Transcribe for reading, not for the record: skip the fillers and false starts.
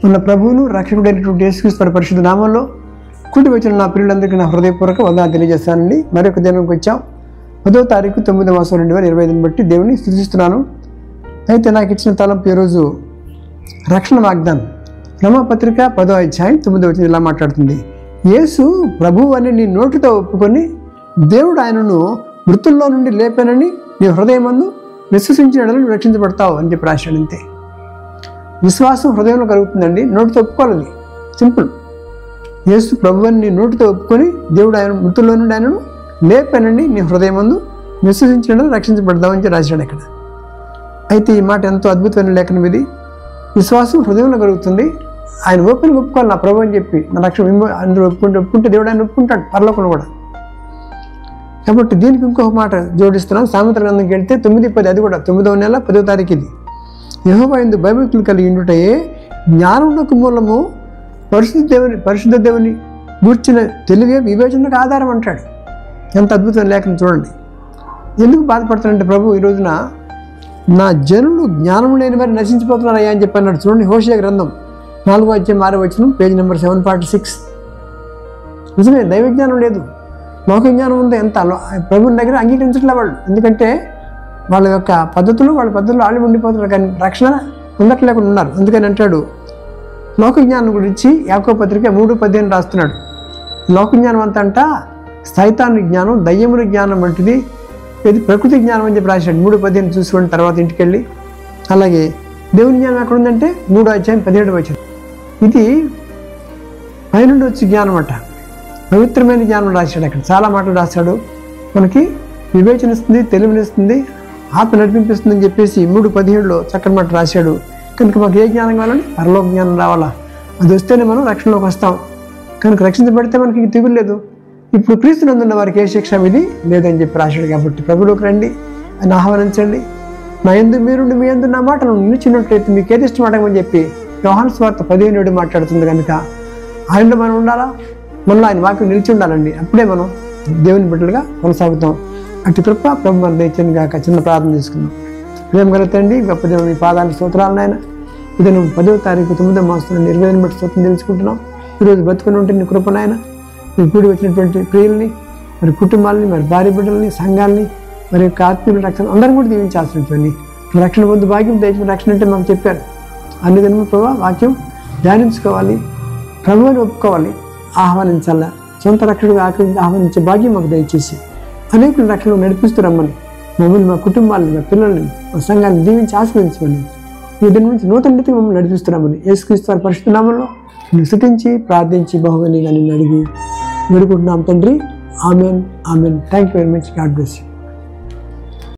మన ప్రభువును రక్షకుడైనటువంటి యేసుక్రీస్తు పరిశుద్ధ నామంలో కూడి వచ్చిన నా ప్రియులందరికీ నా హృదయపూర్వక వందనాలు తెలియజేస్తానండి. మరొక దినంకి వచ్చాం. 10వ తారీఖు 9వ మాసం 2025 బట్టి దేవుని స్తుతిస్తున్నాను. అయితే నాకు ఇచ్చిన తలంపు ఈరోజు రక్షణ వాగ్దానం. రమపత్రిక 10వ అధ్యాయం 9వ వచనం ఇలా మాట్లాడుతుంది. యేసు ప్రభువు అని నీ నోటితో ఒప్పుకొని దేవుడు ఆయనను మృతుల్లో నుండి లేపానని నీ హృదయమందు విశ్వసించిన రక్షించబడతావు అని చెప్పి రాశాడు. అంతే. విశ్వాసం హృదయంలో కలుగుతుందండి, నోటితో ఒప్పుకోవాలి. సింపుల్. యేసు ప్రభు అని నీ నోటితో ఒప్పుకొని దేవుడు ఆయన మృతుల్లో నుండి ఆయనను లేపానండి నీ హృదయమందు విశ్వసించిన రక్షించబడతామని చెప్పి రాశాడు ఇక్కడ. అయితే ఈ మాట ఎంతో అద్భుతమైన లేఖనం ఇది. విశ్వాసం హృదయంలో కలుగుతుంది. ఆయన ఒప్పుకోవాలి నా ప్రభు అని చెప్పి నా రక్షణ అందరూ ఒప్పుకుంటే దేవుడు ఆయన ఒప్పుకుంటాడు పరలోకంలో కూడా. కాబట్టి దీనికి ఇంకొక మాట జోడిస్తున్నాను. సామెతల గ్రంథంకి వెళ్తే 9:10, అది కూడా 9వ నెల 10వ తారీఖు ఇది. యెహోవా యందు భయభక్తులు కలిగి ఉండుటయే జ్ఞానమునకు మూలము, పరిశుద్ధ దేవుని గూర్చిన తెలివే వివేచనకు ఆధారం అంటాడు. ఎంత అద్భుతమైన లేఖనం చూడండి. ఎందుకు బాధపడుతున్నాడంటే ప్రభు ఈ రోజున నా జనులు జ్ఞానం లేని వారు నశించిపోతున్నారయ్యా అని చెప్పి అన్నాడు. చూడండి హోషేయ గ్రంథం 4వ అధ్యాయం 6వ వచనం, పేజ్ నెంబర్ 746. నిజమే, దైవ జ్ఞానం లేదు, లౌకిక జ్ఞానం ఉంది. ఎంత ప్రభుని దగ్గర అంగీకరించట్లే వాళ్ళు. ఎందుకంటే వాళ్ళ యొక్క పద్ధతులు వాళ్ళు ఉండిపోతున్నారు, కానీ రక్షణ పొందట్లేకుండా ఉన్నారు. అందుకని అంటాడు లోక జ్ఞానం గురించి యాకోబు పత్రిక 3:15 రాస్తున్నాడు. లోక జ్ఞానం అంతా సైతాను జ్ఞానం, దయ్యముల జ్ఞానం వంటిది, ఇది ప్రకృతి జ్ఞానం అని చెప్పి రాశాడు. 3:15 చూసుకోండి తర్వాత ఇంటికి వెళ్ళి. అలాగే దేవుని జ్ఞానం ఎక్కడ ఉందంటే 3వ అధ్యాయం 17వ వచనం. ఇది పైనుండి వచ్చి జ్ఞానం అట, పవిత్రమైన జ్ఞానం రాశాడు. అక్కడ చాలా మాటలు రాశాడు. మనకి వివేచనిస్తుంది, తెలివినిస్తుంది, ఆత్మ నడిపింపిస్తుందని చెప్పేసి 3:17లో చక్కని మాట రాశాడు. కనుక మాకు ఏ జ్ఞానం కావాలని? పరలోక జ్ఞానం రావాలా. అది వస్తేనే మనం రక్షణలోకి వస్తాం. కనుక రక్షించబడితే మనకి తెగులు లేదు. ఇప్పుడు క్రీస్తునందున్న వారికి ఏ శిక్ష ఇది లేదని చెప్పి రాశాడు. కాబట్టి ప్రభులోకి రండి, అని ఆహ్వానించండి. నా యందు మీరుండి మీ యందు నా మాటను నిలిచినట్లయితే మీకు ఏది ఇష్టం అడగమని చెప్పి యోహాను సువార్త 15:7 మాట్లాడుతుంది. కనుక ఆయనలో మనం ఉండాలా, మనలో ఆయన వాక్యం నిలిచి ఉండాలండి. అప్పుడే మనం దేవుని బిడ్డలుగా కొనసాగుతాం. అటు కృప ప్రభు మన దయచేయను గాక. చిన్న ప్రార్థన చేసుకుందాం. ప్రేమ కలుగుతండి, గొప్ప దేవుని మీ పాదానికి స్తోత్రాలు నాయన. ఇది నువ్వు 10వ తారీఖు 9వ మాసం 20 బట్టి స్తోత్రం తెలుసుకుంటున్నాం. ఈరోజు బతుకుని ఉంటే నీ కృప నాయన. నీ కూడి వచ్చినటువంటి ప్రియుల్ని, మరి కుటుంబాలని, మరి భార్య బిడ్డల్ని, సంఘాలని, మరి యొక్క ఆత్మీయుల రక్షణ అందరం కూడా దీవించాల్సినటువంటి రక్షణ పొందు భాగ్యం దయచేసి. రక్షణ అంటే మాకు చెప్పారు అన్ని దినములు ప్రభావ వాక్యం ధ్యానించుకోవాలి, ప్రభువుని ఒప్పుకోవాలి, ఆహ్వానించాలా, సొంత రక్షణగా ఆహ్వానించే భాగ్యం మాకు దయచేసి అనేకులు రక్షణలు నడిపిస్తూ రమ్మని, మమ్మల్ని, మా కుటుంబాలని, మా పిల్లల్ని, మా సంఘాన్ని దీవించి ఆశీర్వదించమని, ఈ దిన నుంచి నూతన రీతిగా మమ్మల్ని నడిపిస్తున్నామని యేసుక్రీస్తు వారి పరిశుద్ధ నామములో నిన్ను స్తుతించి ప్రార్థించి బహుమతిగా నిన్ను అడిగి వేడుకుంటున్నాం తండ్రి. Amen, amen. Thank you very much. God bless you.